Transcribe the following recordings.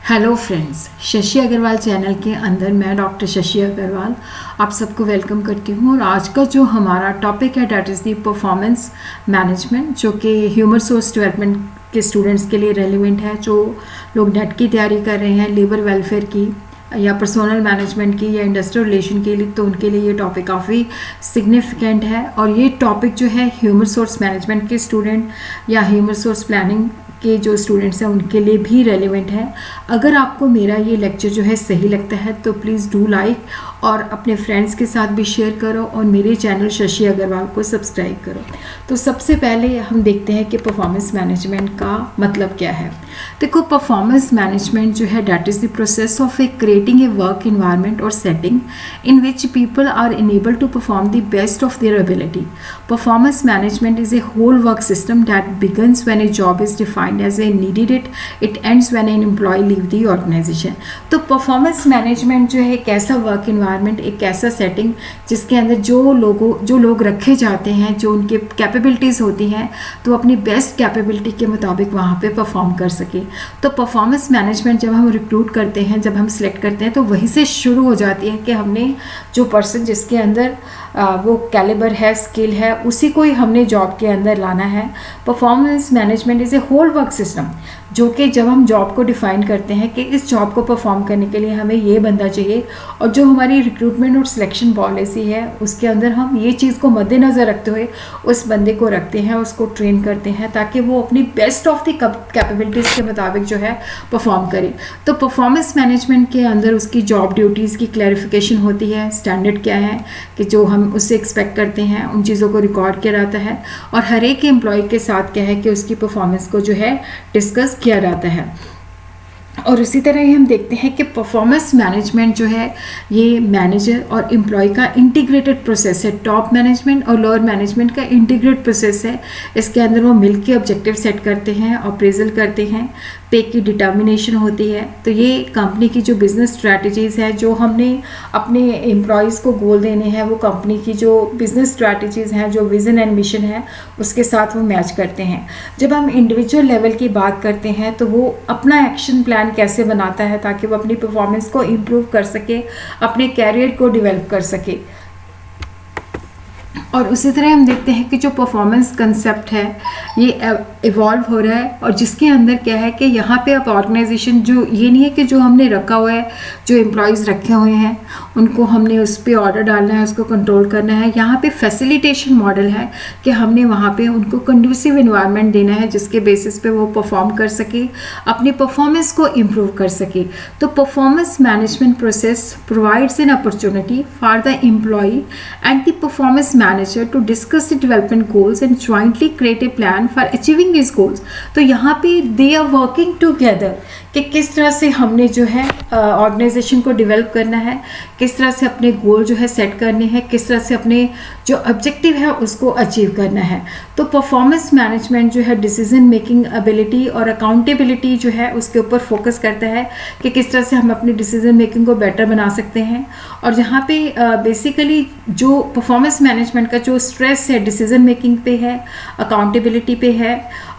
Hello friends, Shashi Agrawal channel के अंदर मैं डॉक्टर शशि अग्रवाल आप सबको वेलकम करती हूँ। और आज का जो हमारा टॉपिक है that is the performance management, जो कि ह्यूमन रिसोर्स डेवलपमेंट के स्टूडेंट्स के लिए रेलिवेंट है। जो लोग नेट की तैयारी कर रहे हैं, लेबर वेलफेयर की या पर्सनल मैनेजमेंट की या इंडस्ट्रियल रिलेशन के लिए, तो उनके लिए ये टॉपिक काफ़ी सिग्निफिकेंट है। और ये टॉपिक जो है ह्यूमन रिसोर्स मैनेजमेंट के स्टूडेंट या ह्यूमन रिसोर्स प्लानिंग के जो स्टूडेंट्स हैं उनके लिए भी रेलिवेंट है। अगर आपको मेरा ये लेक्चर जो है सही लगता है तो प्लीज़ डू लाइक और अपने फ्रेंड्स के साथ भी शेयर करो और मेरे चैनल शशि अग्रवाल को सब्सक्राइब करो। तो सबसे पहले हम देखते हैं कि परफॉर्मेंस मैनेजमेंट का मतलब क्या है। देखो, परफॉर्मेंस मैनेजमेंट जो है that is the process of creating a work environment और setting in which people are enable to perform the best of their ability. Performance management is a whole work system that begins when a job is defined as a needed it ends when an employee leave the organization। तो performance management जो है एक ऐसा work environment, एक ऐसा setting जिसके अंदर जो लोग रखे जाते हैं, जो उनके कैपेबिलिटीज़ होती हैं, तो अपनी बेस्ट कैपेबिलिटी के मुताबिक वहाँ पे परफॉर्म कर सके। तो परफॉर्मेंस मैनेजमेंट जब हम रिक्रूट करते हैं, जब हम सिलेक्ट करते हैं, तो वहीं से शुरू हो जाती है कि हमने जो पर्सन जिसके अंदर वो कैलिबर है, स्किल है, उसी को ही हमने जॉब के अंदर लाना है। Performance management is a whole work system, जो कि जब हम जॉब को डिफ़ाइन करते हैं कि इस जॉब को परफॉर्म करने के लिए हमें ये बंदा चाहिए, और जो हमारी रिक्रूटमेंट और सिलेक्शन पॉलिसी है उसके अंदर हम ये चीज़ को मद्देनज़र रखते हुए उस बंदे को रखते हैं, उसको ट्रेन करते हैं ताकि वो अपनी बेस्ट ऑफ द कैपेबिलिटीज़ के मुताबिक जो है परफॉर्म करे। तो परफॉर्मेंस मैनेजमेंट के अंदर उसकी जॉब ड्यूटीज़ की क्लैरिफिकेशन होती है, स्टैंडर्ड क्या है कि जो हम उससे एक्सपेक्ट करते हैं, उन चीज़ों को रिकॉर्ड किया जाता है, और हर एक एम्प्लॉय के साथ क्या है कि उसकी परफॉर्मेंस को जो है डिस्कस किया जाता है। और उसी तरह ही हम देखते हैं कि परफॉर्मेंस मैनेजमेंट जो है ये मैनेजर और एम्प्लॉय का इंटीग्रेटेड प्रोसेस है। टॉप मैनेजमेंट और लोअर मैनेजमेंट का इंटीग्रेट प्रोसेस है। इसके अंदर वो मिलकर ऑब्जेक्टिव सेट करते हैं, अप्रेजल करते हैं, पे की डिटर्मिनेशन होती है। तो ये कंपनी की जो बिज़नेस स्ट्रैटेजीज़ है, जो हमने अपने एम्प्लॉयज़ को गोल देने हैं, वो कंपनी की जो बिज़नेस स्ट्रैटेजीज़ हैं, जो विज़न एंड मिशन है, उसके साथ वो मैच करते हैं। जब हम इंडिविजुअल लेवल की बात करते हैं तो वो अपना एक्शन प्लान कैसे बनाता है ताकि वो अपनी परफॉर्मेंस को इम्प्रूव कर सके, अपने कैरियर को डेवलप कर सके। और उसी तरह हम देखते हैं कि जो परफॉर्मेंस कंसेप्ट है ये इवॉल्व हो रहा है, और जिसके अंदर क्या है कि यहाँ पे अब ऑर्गेनाइजेशन जो ये नहीं है कि जो हमने रखा हुआ है, जो एम्प्लॉयज़ रखे हुए हैं उनको हमने उस पर ऑर्डर डालना है, उसको कंट्रोल करना है। यहाँ पे फैसिलिटेशन मॉडल है कि हमने वहाँ पे उनको कंडूसिव इन्वायरमेंट देना है जिसके बेसिस पे वो परफॉर्म कर सके, अपनी परफॉर्मेंस को इम्प्रूव कर सके। तो performance management process provides an opportunity for the employ and the performance manager to discuss the development goals and jointly create a plan for achieving this goals. तो यहाँ पे दे आर वर्किंग टुगेदर कि किस तरह से हमने जो है ऑर्गेनाइजेशन को डेवलप करना है, किस तरह से अपने गोल जो है सेट करने हैं, किस तरह से अपने जो ऑब्जेक्टिव है उसको अचीव करना है। तो परफॉर्मेंस मैनेजमेंट जो है डिसीजन मेकिंग एबिलिटी और अकाउंटेबिलिटी जो है उसके ऊपर फोकस करता है कि किस तरह से हम अपनी डिसीजन मेकिंग को बेटर बना सकते हैं। और जहाँ पे बेसिकली जो परफॉर्मेंस मैनेजमेंट का जो स्ट्रेस है डिसीजन मेकिंग पे है, अकाउंटेबिलिटी पे है,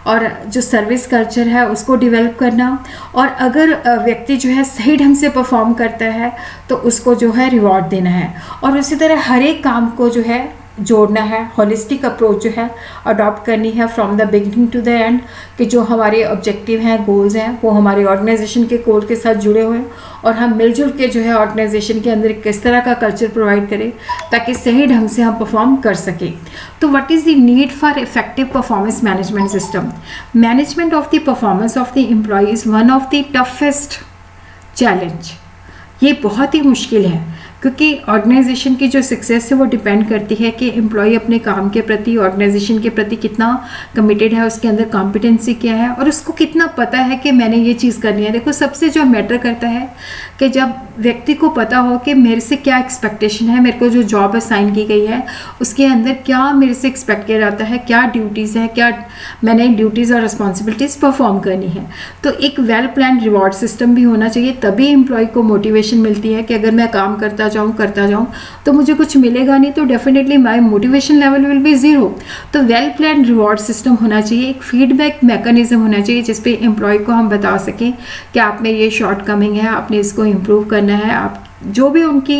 और जो सर्विस कल्चर है उसको डेवलप करना। और अगर व्यक्ति जो है सही ढंग से परफॉर्म करता है तो उसको जो है रिवॉर्ड देना है। और उसी तरह हर एक काम को जो है जोड़ना है, होलिस्टिक अप्रोच जो है अडॉप्ट करनी है from the beginning to the end, कि जो हमारे ऑब्जेक्टिव हैं, गोल्स हैं, वो हमारे ऑर्गेनाइजेशन के गोल के साथ जुड़े हुए हैं, और हम मिलजुल के जो है ऑर्गेनाइजेशन के अंदर किस तरह का कल्चर प्रोवाइड करें ताकि सही ढंग से हम परफॉर्म कर सकें। तो what is the need for effective performance management system? Management of the performance of the employ is one of the toughest challenge. ये बहुत ही मुश्किल है क्योंकि ऑर्गेनाइजेशन की जो सक्सेस है वो डिपेंड करती है कि एम्प्लॉय अपने काम के प्रति, ऑर्गेनाइजेशन के प्रति कितना कमिटेड है, उसके अंदर कॉम्पिटेंसी क्या है, और उसको कितना पता है कि मैंने ये चीज़ करनी है। देखो, सबसे जो मैटर करता है कि जब व्यक्ति को पता हो कि मेरे से क्या एक्सपेक्टेशन है, मेरे को जो जॉब असाइन की गई है उसके अंदर क्या मेरे से एक्सपेक्ट किया जाता है, क्या ड्यूटीज़ है, क्या मैंने ड्यूटीज़ और रिस्पॉन्सिबिलिटीज़ परफॉर्म करनी है। तो एक वेल प्लान रिवॉर्ड सिस्टम भी होना चाहिए, तभी एम्प्लॉय को मोटिवेशन मिलती है कि अगर मैं काम करता करता जाऊँ तो मुझे कुछ मिलेगा नहीं, तो definitely my motivation level will be zero. तो वेल प्लान रिवॉर्ड सिस्टम होना चाहिए, एक फीडबैक मैकेनिज्म होना चाहिए जिसपे एम्प्लॉय को हम बता सकें कि आप में ये शॉर्ट कमिंग है, आपने इसको इम्प्रूव करना है। आप जो भी उनकी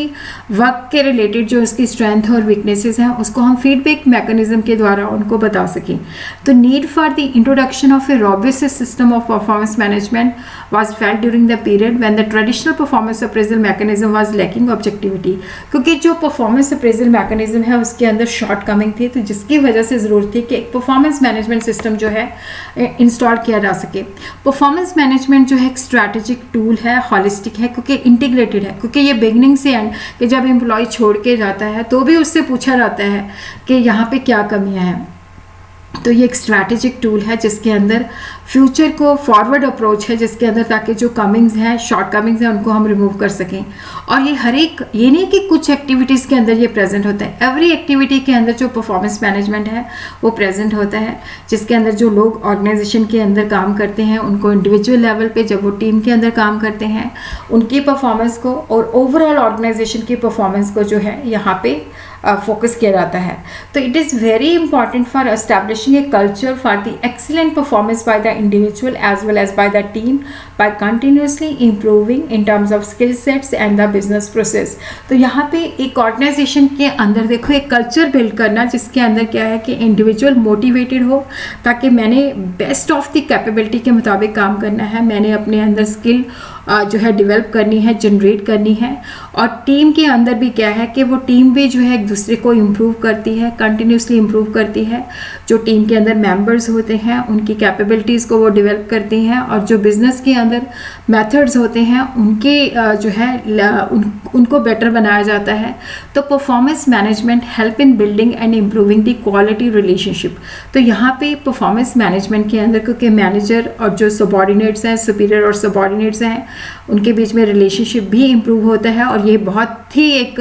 वर्क के रिलेटेड जो उसकी स्ट्रेंथ और वीकनेसेस हैं उसको हम फीडबैक मैकेनिज्म के द्वारा उनको बता सकें। तो need for the introduction of A robust system of performance management was felt during the period when the traditional performance appraisal mechanism was lacking objectivity, क्योंकि जो परफॉर्मेंस अप्रेजल मैकेनिज्म है उसके अंदर शॉर्ट कमिंग थी, तो जिसकी वजह से ज़रूरत थी कि एक परफॉर्मेंस मैनेजमेंट सिस्टम जो है इंस्टॉल किया जा सके। परफॉर्मेंस मैनेजमेंट जो है एक स्ट्रैटेजिक टूल है, हॉलिस्टिक है, क्योंकि इंटीग्रेटेड है, क्योंकि ये बिगनिंग से एंड कि जब एम्प्लॉय छोड़ के जाता है तो भी उससे पूछा जाता है कि यहाँ पे क्या कमियाँ हैं। तो ये एक स्ट्रैटेजिक टूल है जिसके अंदर फ्यूचर को फॉरवर्ड अप्रोच है, जिसके अंदर ताकि जो कमिंग्स हैं, शॉर्ट कमिंग्स हैं, उनको हम रिमूव कर सकें। और ये हर एक, ये नहीं कि कुछ एक्टिविटीज़ के अंदर ये प्रेजेंट होता है, एवरी एक्टिविटी के अंदर जो परफॉर्मेंस मैनेजमेंट है वो प्रेजेंट होता है, जिसके अंदर जो लोग ऑर्गेनाइजेशन के अंदर काम करते हैं उनको इंडिविजुअल लेवल पे, जब वो टीम के अंदर काम करते हैं, उनकी परफॉर्मेंस को और ओवरऑल ऑर्गेनाइजेशन की परफॉर्मेंस को जो है यहाँ पे फोकस किया जाता है। तो it is very important for establishing a culture for the excellent performance by the individual as well as by the team by continuously improving in terms of skill sets and the business process. तो यहाँ पे एक organisation के अंदर देखो एक culture build करना जिसके अंदर क्या है कि इंडिविजुअल मोटिवेटेड हो, ताकि मैंने बेस्ट ऑफ द कैपेबिलिटी के मुताबिक काम करना है, मैंने अपने अंदर स्किल जो है डेवलप करनी है, जनरेट करनी है। और टीम के अंदर भी क्या है कि वो टीम भी जो है एक दूसरे को इम्प्रूव करती है, कंटिन्यूसली इम्प्रूव करती है। जो टीम के अंदर मेंबर्स होते हैं उनकी कैपेबिलिटीज़ को वो डेवलप करती हैं, और जो बिज़नेस के अंदर मेथड्स होते हैं उनके जो है उनको बेटर बनाया जाता है। तो performance management help in building and improving the quality relationship. तो यहाँ पे परफॉर्मेंस मैनेजमेंट के अंदर क्योंकि मैनेजर और जो सबॉर्डिनेट्स हैं, सुपीरियर और सबॉर्डिनेट्स हैं, उनके बीच में रिलेशनशिप भी इम्प्रूव होता है, और ये बहुत ही एक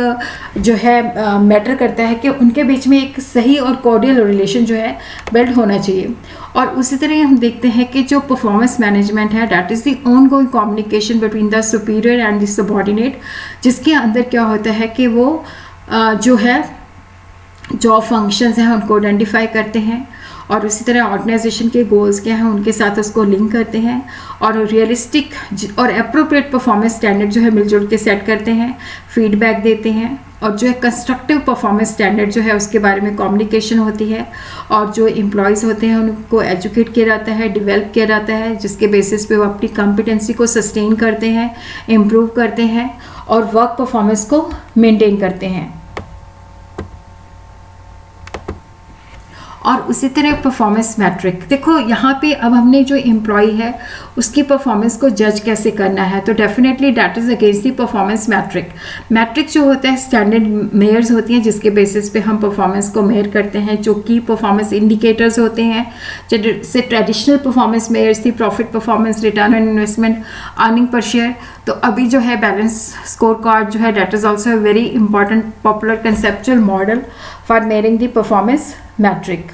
जो है मैटर करता है कि उनके बीच में एक सही और कॉर्डियल रिलेशन जो है बिल्ड होना चाहिए। और उसी तरह हम देखते हैं कि जो परफॉर्मेंस मैनेजमेंट है that is the on going communication between the superior and the subordinate, जिसके अंदर क्या होता है कि वो जो है जॉब फंक्शंस हैं उनको आइडेंटिफाई करते हैं, और उसी तरह ऑर्गेनाइजेशन के गोल्स क्या हैं उनके साथ उसको लिंक करते हैं, और रियलिस्टिक और अप्रोप्रिएट परफॉर्मेंस स्टैंडर्ड जो है मिलजुल के सेट करते हैं, फीडबैक देते हैं, और जो है कंस्ट्रक्टिव परफॉर्मेंस स्टैंडर्ड जो है उसके बारे में कम्युनिकेशन होती है, और जो एम्प्लॉयज़ होते हैं उनको एजुकेट किया जाता है, डेवलप किया जाता है, जिसके बेसिस पे वो अपनी कॉम्पिटेंसी को सस्टेन करते हैं, इम्प्रूव करते हैं, और वर्क परफॉर्मेंस को मेंटेन करते हैं। और उसी तरह परफॉर्मेंस मैट्रिक, देखो यहाँ पे अब हमने जो एम्प्लॉय है उसकी परफॉर्मेंस को जज कैसे करना है, तो definitely that is against the performance metric. Metric जो होता है स्टैंडर्ड मेयर्स होती हैं जिसके बेसिस पे हम परफॉर्मेंस को मेयर करते हैं, जो की परफॉर्मेंस इंडिकेटर्स होते हैं, जैसे ट्रेडिशनल परफॉर्मेंस मेयर्स थी profit performance, return on investment, earning per share. तो अभी जो है बैलेंस स्कोर कार्ड जो है that is also a very important popular conceptual model for measuring the performance metric.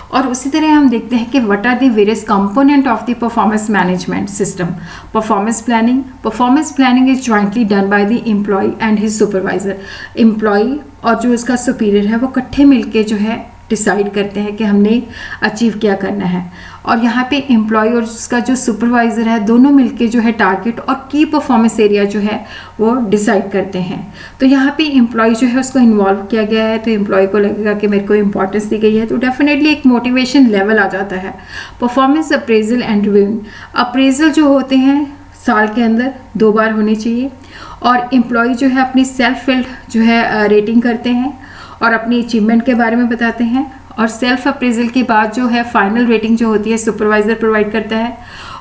और उसी तरह हम देखते हैं कि what are the various component of the performance management system. Performance planning is jointly done by the employ and his supervisor. Employ और जो उसका सुपीरियर है वो इकट्ठे मिलके जो है डिसाइड करते हैं कि हमने अचीव क्या करना है, और यहाँ पे एम्प्लॉय और उसका जो सुपरवाइज़र है दोनों मिलके जो है टारगेट और की परफॉर्मेंस एरिया जो है वो डिसाइड करते हैं। तो यहाँ पे एम्प्लॉय जो है उसको इन्वॉल्व किया गया है, तो एम्प्लॉय को लगेगा कि मेरे को इंपॉर्टेंस दी गई है, तो डेफिनेटली एक मोटिवेशन लेवल आ जाता है। Performance appraisal and review, appraisal जो होते हैं साल के अंदर 2 बार होनी चाहिए, और एम्प्लॉय जो है अपनी सेल्फ फिल्ड जो है रेटिंग करते हैं और अपनी अचीवमेंट के बारे में बताते हैं, और सेल्फ अप्रेजल के बाद जो है फाइनल रेटिंग जो होती है सुपरवाइज़र प्रोवाइड करता है।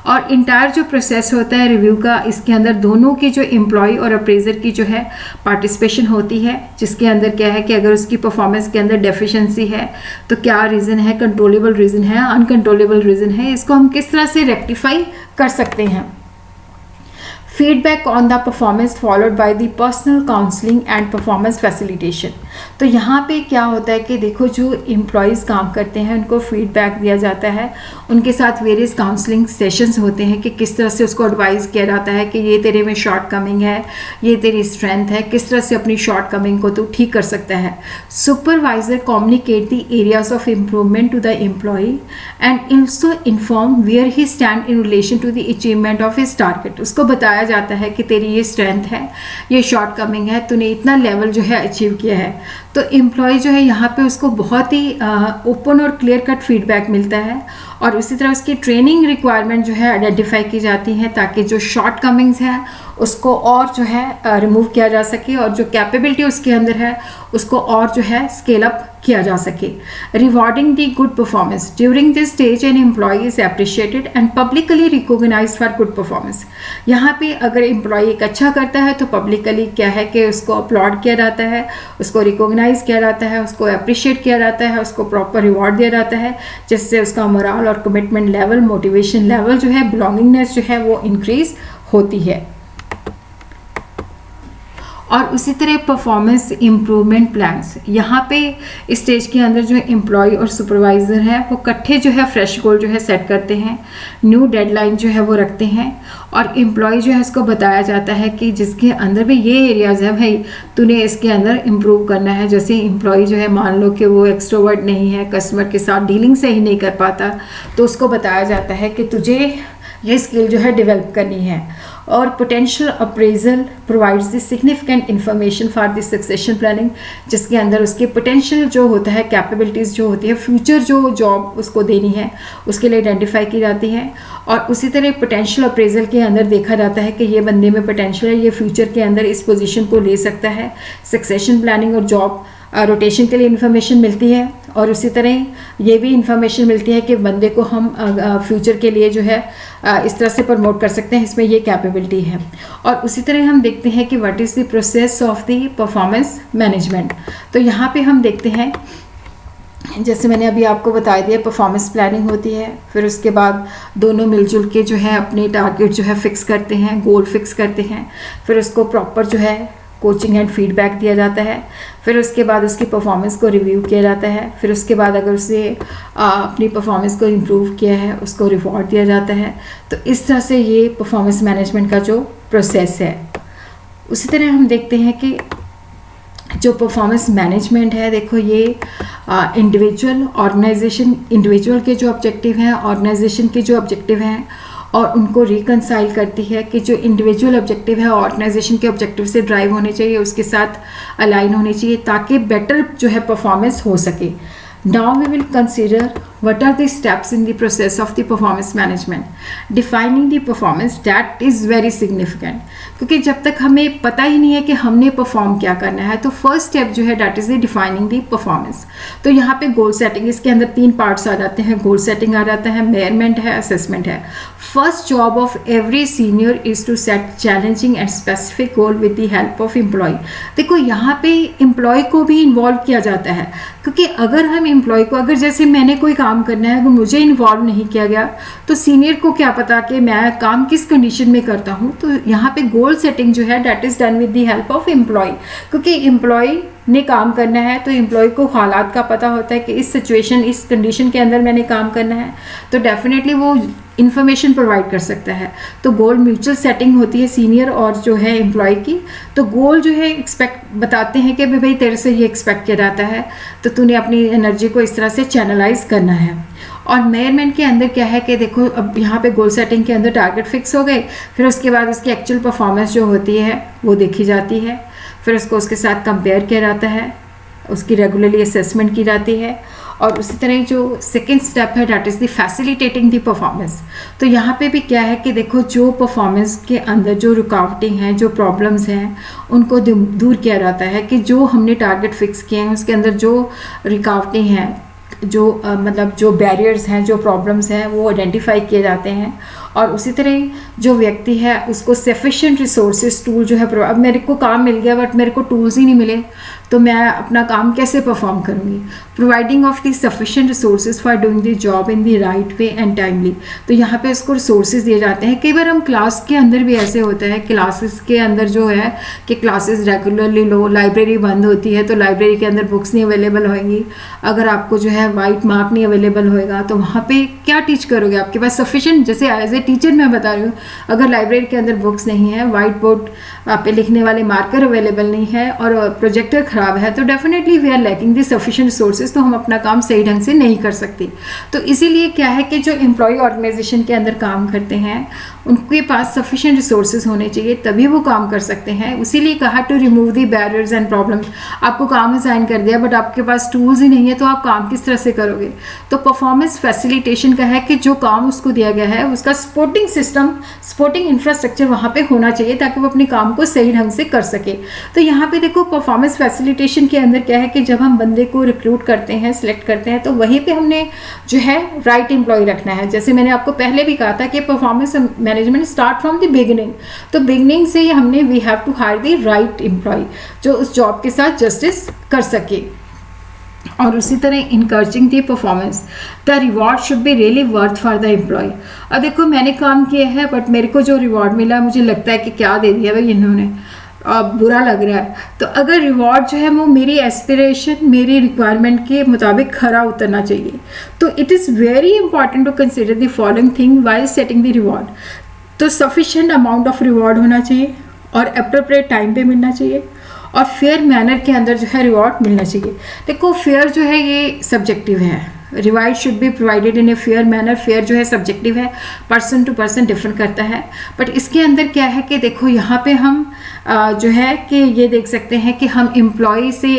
और इंटायर जो प्रोसेस होता है रिव्यू का, इसके अंदर दोनों की जो एम्प्लॉय और अप्रेजर की जो है पार्टिसिपेशन होती है, जिसके अंदर क्या है कि अगर उसकी परफॉर्मेंस के अंदर डेफिशिएंसी है तो क्या रीज़न है, कंट्रोलेबल रीज़न है, अनकंट्रोलेबल रीज़न है, इसको हम किस तरह से रेक्टिफाई कर सकते हैं। Feedback on the performance followed by the personal counselling and performance facilitation. तो यहाँ पे क्या होता है कि देखो जो एम्प्लॉयज़ काम करते हैं उनको फीडबैक दिया जाता है, उनके साथ वेरियस काउंसलिंग सेशंस होते हैं कि किस तरह से उसको एडवाइस किया जाता है कि ये तेरे में शॉर्ट कमिंग है, ये तेरी स्ट्रेंथ है, किस तरह से अपनी शॉर्ट कमिंग को तू ठीक कर सकता है। Supervisor communicate the areas of improvement to the employ and also inform where he stand in relation to the achievement of his target. उसको बताया जाता है कि तेरी ये स्ट्रेंथ है, ये शॉर्ट कमिंग है, तूने इतना लेवल जो है अचीव किया है। तो एम्प्लॉय जो है यहाँ पे उसको बहुत ही ओपन और क्लियर कट फीडबैक मिलता है और उसी तरह उसकी ट्रेनिंग रिक्वायरमेंट जो है आइडेंटिफाई की जाती है ताकि जो शॉर्ट कमिंग्स हैं उसको और जो है रिमूव किया जा सके और जो कैपेबिलिटी उसके अंदर है उसको और जो है स्केल अप किया जा सके। Rewarding the good performance during this stage an employ is appreciated and publicly recognised for good performance. यहाँ पे अगर एम्प्लॉय एक अच्छा करता है तो पब्लिकली क्या है कि उसको अपलॉड किया जाता है, उसको रिकॉग्नाइज किया जाता है, उसको अप्रिशिएट किया जाता है, उसको प्रॉपर रिवॉर्ड दिया जाता है, जिससे उसका मोरल और कमिटमेंट लेवल, मोटिवेशन लेवल जो है, बिलोंगिंगनेस जो है वो इंक्रीज होती है। और उसी तरह परफॉर्मेंस इम्प्रूवमेंट प्लान्स, यहाँ पे स्टेज के अंदर जो एम्प्लॉय और सुपरवाइज़र है वो इकट्ठे जो है फ्रेश गोल जो है सेट करते हैं, न्यू डेडलाइन जो है वो रखते हैं और एम्प्लॉय जो है उसको बताया जाता है कि जिसके अंदर भी ये एरियाज़ है भाई तूने इसके अंदर इम्प्रूव करना है। जैसे एम्प्लॉय जो है मान लो कि वो एक्सट्रोवर्ट नहीं है, कस्टमर के साथ डीलिंग सही नहीं कर पाता, तो उसको बताया जाता है कि तुझे ये स्किल जो है डेवलप करनी है। और potential appraisal provides the significant information for the succession planning, जिसके अंदर उसके पोटेंशियल जो होता है, कैपेबिलिटीज़ जो होती है, फ्यूचर जो जॉब उसको देनी है उसके लिए आइडेंटिफाई की जाती है। और उसी तरह पोटेंशियल अप्रेजल के अंदर देखा जाता है कि ये बंदे में पोटेंशियल है, ये फ्यूचर के अंदर इस पोजीशन को ले सकता है। सक्सेशन प्लानिंग और जॉब रोटेशन के लिए इन्फॉर्मेशन मिलती है और उसी तरह ये भी इन्फॉर्मेशन मिलती है कि बंदे को हम फ्यूचर के लिए जो है इस तरह से प्रमोट कर सकते हैं, इसमें ये कैपेबिलिटी है। और उसी तरह हम देखते हैं कि what is the process of the performance management. तो यहाँ पे हम देखते हैं, जैसे मैंने अभी आपको बता दिया, परफॉर्मेंस प्लानिंग होती है, फिर उसके बाद दोनों मिलजुल के जो है अपने टारगेट जो है फिक्स करते हैं, गोल फिक्स करते हैं, फिर उसको प्रॉपर जो है कोचिंग एंड फीडबैक दिया जाता है, फिर उसके बाद उसकी परफॉर्मेंस को रिव्यू किया जाता है, फिर उसके बाद अगर उसे अपनी परफॉर्मेंस को इम्प्रूव किया है उसको रिवॉर्ड दिया जाता है। तो इस तरह से ये परफॉर्मेंस मैनेजमेंट का जो प्रोसेस है। उसी तरह हम देखते हैं कि जो परफॉर्मेंस मैनेजमेंट है, देखो ये इंडिविजुअल के जो ऑब्जेक्टिव हैं, ऑर्गेनाइजेशन के जो ऑब्जेक्टिव हैं और उनको रिकंसाइल करती है कि जो इंडिविजुअल ऑब्जेक्टिव है ऑर्गेनाइजेशन के ऑब्जेक्टिव से ड्राइव होने चाहिए, उसके साथ अलाइन होने चाहिए ताकि बेटर जो है परफॉर्मेंस हो सके। Now we will consider what are the steps in the process of the performance management. Defining the performance, that is very significant, क्योंकि जब तक हमें पता ही नहीं है कि हमने परफॉर्म क्या करना है तो फर्स्ट स्टेप जो है that is the defining the performance. तो यहाँ पे गोल सेटिंग, इसके अंदर 3 पार्ट्स आ जाते हैं, गोल सेटिंग आ जाता है, मेजरमेंट है, असेसमेंट है। First job of every senior is to set challenging and specific goal with the help of employ. देखो यहाँ पे एम्प्लॉय को भी इन्वॉल्व किया जाता है, क्योंकि अगर हम एम्प्लॉय को, अगर जैसे मैंने कोई काम करना है अगर मुझे इन्वॉल्व नहीं किया गया तो सीनियर को क्या पता कि मैं काम किस कंडीशन में करता हूँ। तो यहाँ पे गोल सेटिंग जो है that is done with the help of employ, क्योंकि एम्प्लॉय ने काम करना है तो एम्प्लॉय को हालात का पता होता है कि इस सिचुएशन, इस कंडीशन के अंदर मैंने काम करना है, तो डेफिनेटली वो इन्फॉर्मेशन प्रोवाइड कर सकता है। तो गोल म्यूचुअल सेटिंग होती है सीनियर और जो है एम्प्लॉय की। तो गोल जो है एक्सपेक्ट बताते हैं कि भाई तेरे से ये एक्सपेक्ट किया जाता है, तो तूने अपनी एनर्जी को इस तरह से चैनलाइज करना है। और मेजरमेंट के अंदर क्या है कि देखो अब यहाँ पे गोल सेटिंग के अंदर टारगेट फिक्स हो गए, फिर उसके बाद उसकी एक्चुअल परफॉर्मेंस जो होती है वो देखी जाती है, फिर उसको उसके साथ कंपेयर किया जाता है, उसकी रेगुलरली असेसमेंट की जाती है। और उसी तरह जो सेकेंड स्टेप है that is the facilitating the performance. तो यहाँ पे भी क्या है कि देखो जो परफॉर्मेंस के अंदर जो रुकावटें हैं, जो प्रॉब्लम्स हैं, उनको दूर किया जाता है कि जो हमने टारगेट फिक्स किए हैं उसके अंदर जो रुकावटें हैं, जो मतलब जो बैरियर्स हैं, जो प्रॉब्लम्स हैं वो आइडेंटिफाई किए जाते हैं और उसी तरह जो व्यक्ति है उसको सफिशिएंट रिसोर्सेज टूल जो है, अब मेरे को काम मिल गया बट मेरे को टूल्स ही नहीं मिले तो मैं अपना काम कैसे परफॉर्म करूँगी। Providing of the sufficient resources for doing the job in the right way and timely. तो यहाँ पे उसको रिसोर्सेज दिए जाते हैं। कई बार हम क्लास के अंदर भी ऐसे होता है, क्लासेस के अंदर जो है कि क्लासेस रेगुलरली लो, लाइब्रेरी बंद होती है तो लाइब्रेरी के अंदर बुक्स नहीं अवेलेबल होंगी, अगर आपको जो है वाइट मार्क नहीं अवेलेबल होएगा तो वहाँ पे क्या टीच करोगे। आपके पास सफिशिएंट, जैसे एज ए टीचर मैं बता रही हूँ, अगर लाइब्रेरी के अंदर बुक्स नहीं है, वाइट बोर्ड पे लिखने वाले मार्कर अवेलेबल नहीं है और प्रोजेक्टर खराब है तो definitely we are lacking the sufficient resources, तो हम अपना काम सही ढंग से नहीं कर सकते। तो इसीलिए क्या है कि जो एम्प्लॉय ऑर्गेनाइजेशन के अंदर काम करते हैं उनके पास सफिशिएंट रिसोर्सेज होने चाहिए, तभी वो काम कर सकते हैं। इसीलिए कहा to remove the barriers and problems. आपको काम असाइन कर दिया बट आपके पास टूल्स ही नहीं है तो आप काम किस तरह से करोगे। तो परफॉर्मेंस फैसिलिटेशन का है कि जो काम उसको दिया गया है उसका सपोर्टिंग सिस्टम, सपोर्टिंग इंफ्रास्ट्रक्चर वहाँ पे होना चाहिए ताकि वो अपने काम को सही ढंग से कर सके। तो यहाँ पे देखो परफॉर्मेंस फैसिलिटेशन के अंदर क्या है कि जब हम बंदे को रिक्रूट करते हैं, सिलेक्ट करते हैं, तो वहीं पे हमने जो है राइट एम्प्लॉय रखना है। जैसे मैंने आपको पहले भी कहा था कि performance management start from the beginning, तो बिगिनिंग से ही हमने we have to hire the right employ जो उस जॉब के साथ जस्टिस कर सके। और उसी तरह encouraging the performance, the reward should be really worth for the employ. अब देखो मैंने काम किया है बट मेरे को जो रिवॉर्ड मिला मुझे लगता है कि क्या दे दिया भाई इन्होंने, बुरा लग रहा है। तो अगर रिवॉर्ड जो है वो मेरी एस्पिरेशन, मेरी रिक्वायरमेंट के मुताबिक खरा उतरना चाहिए। तो it is very important to consider the following thing while setting the reward. तो सफिशिएंट अमाउंट ऑफ रिवॉर्ड होना चाहिए और अप्रोप्रिएट टाइम पे मिलना चाहिए और फेयर मैनर के अंदर जो है रिवॉर्ड मिलना चाहिए। देखो फेयर जो है ये सब्जेक्टिव है, reward should be provided in a fair manner. Fair जो है सब्जेक्टिव है, पर्सन टू पर्सन डिफरेंट करता है। बट इसके अंदर क्या है कि देखो यहाँ पे हम जो है कि ये देख सकते हैं कि हम एम्प्लॉय से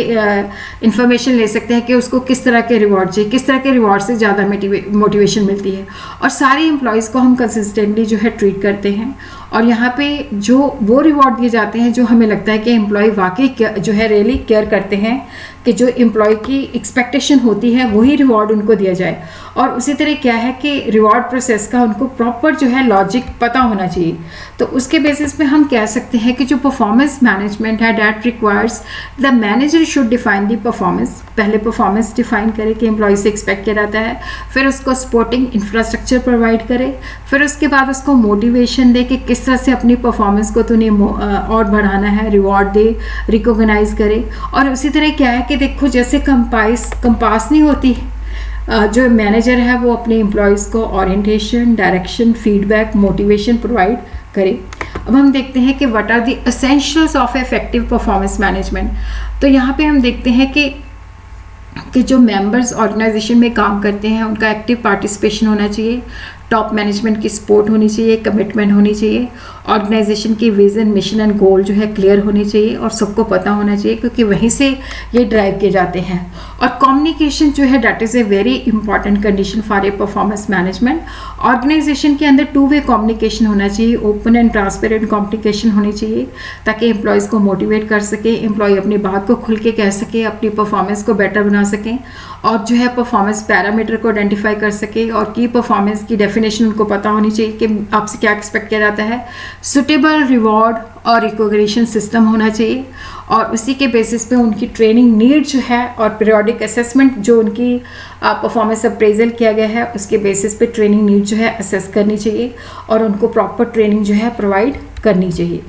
इंफॉर्मेशन ले सकते हैं कि उसको किस तरह के रिवॉर्ड चाहिए, किस तरह के रिवॉर्ड से ज़्यादा मोटिवेशन मिलती है। और सारे एम्प्लॉयज़ को हम कंसिस्टेंटली जो है ट्रीट करते हैं और यहाँ पे जो वो रिवॉर्ड दिए जाते हैं जो हमें लगता है कि एम्प्लॉय वाकई जो है रियली केयर करते हैं कि जो एम्प्लॉय की एक्सपेक्टेशन होती है वही रिवॉर्ड उनको दिया जाए। और उसी तरह क्या है कि रिवॉर्ड प्रोसेस का उनको प्रॉपर जो है लॉजिक पता होना चाहिए। तो उसके बेसिस पे हम कह सकते हैं कि जो परफॉर्मेंस मैनेजमेंट है that requires the manager should define the performance. पहले परफॉर्मेंस डिफाइन करे कि एम्प्लॉय से एक्सपेक्ट किया जाता है, फिर उसको सपोर्टिंग इंफ्रास्ट्रक्चर प्रोवाइड करे, फिर उसके बाद उसको मोटिवेशन दे कि किस तरह से अपनी परफॉर्मेंस को तूने और बढ़ाना है, रिवॉर्ड दे, रिकॉग्नाइज करे। और उसी तरह क्या है कि देखो जैसे कंपास नहीं होती, जो मैनेजर है वो अपने एम्प्लॉयज़ को orientation, direction, feedback, motivation provide करे। अब हम देखते हैं कि what are the essentials of effective performance management. तो यहाँ पे हम देखते हैं कि जो मेंबर्स ऑर्गेनाइजेशन में काम करते हैं उनका एक्टिव पार्टिसिपेशन होना चाहिए, टॉप मैनेजमेंट की सपोर्ट होनी चाहिए, कमिटमेंट होनी चाहिए, ऑर्गेनाइजेशन की विजन, मिशन एंड गोल जो है क्लियर होनी चाहिए और सबको पता होना चाहिए क्योंकि वहीं से ये ड्राइव किए जाते हैं। और कम्युनिकेशन जो है that is a very important condition for a performance management. Organisation के अंदर 2 वे कम्युनिकेशन होना चाहिए, ओपन एंड ट्रांसपेरेंट कम्युनिकेशन होनी चाहिए ताकि एम्प्लॉयज़ को मोटिवेट कर सके, एम्प्लॉय अपनी बात को खुल के कह सके, अपनी परफॉर्मेंस को बेटर बना सकें और जो है परफॉर्मेंस पैरामीटर को आइडेंटिफाई कर सके और की परफॉर्मेंस की डेफिनेशन उनको पता होनी चाहिए कि आपसे क्या एक्सपेक्ट किया जाता है। सुटेबल रिवॉर्ड और रिकॉग्निशन सिस्टम होना चाहिए और उसी के बेसिस पे उनकी ट्रेनिंग नीड जो है और पीरियोडिक असेसमेंट जो उनकी परफॉर्मेंस अप्रेजल किया गया है उसके बेसिस पे ट्रेनिंग नीड जो है असेस करनी चाहिए और उनको प्रॉपर ट्रेनिंग जो है प्रोवाइड करनी चाहिए।